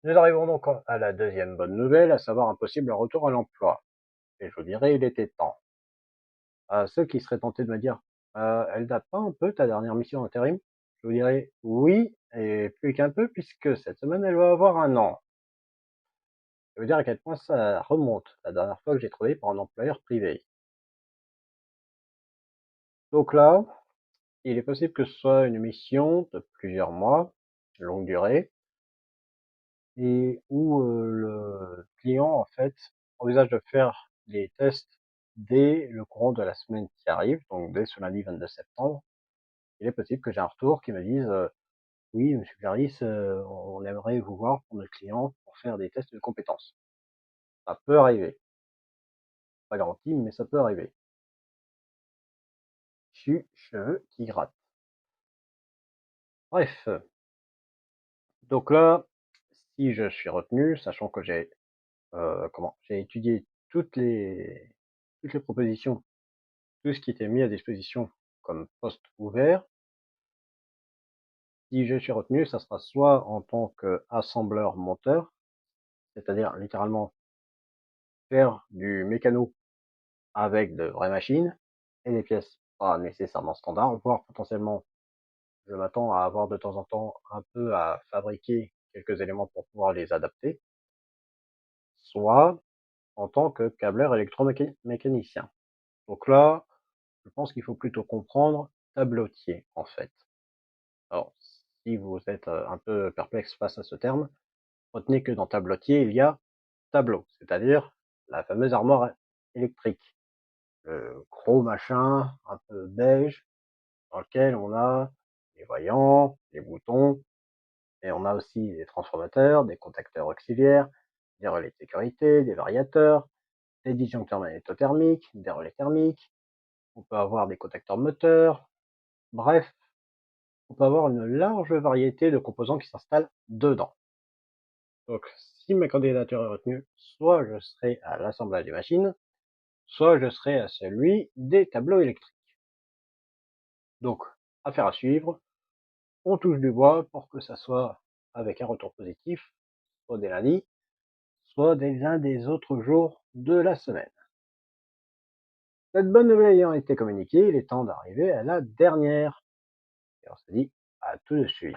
Nous arrivons donc à la deuxième bonne nouvelle, à savoir un possible retour à l'emploi. Et je vous dirais, il était temps. À ceux qui seraient tentés de me dire, elle date pas un peu ta dernière mission intérim? Je vous dirais oui, et plus qu'un peu, puisque cette semaine, elle va avoir un an. Je veux dire à quel point ça remonte, la dernière fois que j'ai travaillé pour un employeur privé. Donc là, il est possible que ce soit une mission de plusieurs mois, longue durée, et où le client, en fait, envisage de faire les tests dès le courant de la semaine qui arrive, donc dès ce lundi 22 septembre. Il est possible que j'ai un retour qui me dise oui, monsieur Clarisse, on aimerait vous voir pour notre client pour faire des tests de compétences. Ça peut arriver, pas garanti, mais ça peut arriver. Cheveux qui grattent. Bref, donc là, si je suis retenu, sachant que j'ai étudié toutes les propositions, tout ce qui était mis à disposition comme poste ouvert. Si je suis retenu, ça sera soit en tant qu'assembleur-monteur, c'est-à-dire littéralement faire du mécano avec de vraies machines et des pièces pas nécessairement standards, voire potentiellement, je m'attends à avoir de temps en temps un peu à fabriquer quelques éléments pour pouvoir les adapter, soit en tant que câbleur électromécanicien. Donc là, je pense qu'il faut plutôt comprendre tableautier, en fait. Alors, si vous êtes un peu perplexe face à ce terme, retenez que dans tableautier, il y a tableau, c'est-à-dire la fameuse armoire électrique. Le gros machin un peu beige dans lequel on a les voyants, les boutons, et on a aussi des transformateurs, des contacteurs auxiliaires, des relais de sécurité, des variateurs, des disjoncteurs magnétothermiques, des relais thermiques. On peut avoir des contacteurs moteurs. Bref, on peut avoir une large variété de composants qui s'installent dedans. Donc, si ma candidature est retenue, soit je serai à l'assemblage des machines, soit je serai à celui des tableaux électriques. Donc, affaire à suivre. On touche du bois pour que ça soit avec un retour positif, soit dès lundi, soit dès l'un des autres jours de la semaine. Cette bonne nouvelle ayant été communiquée, il est temps d'arriver à la dernière. Et on se dit à tout de suite.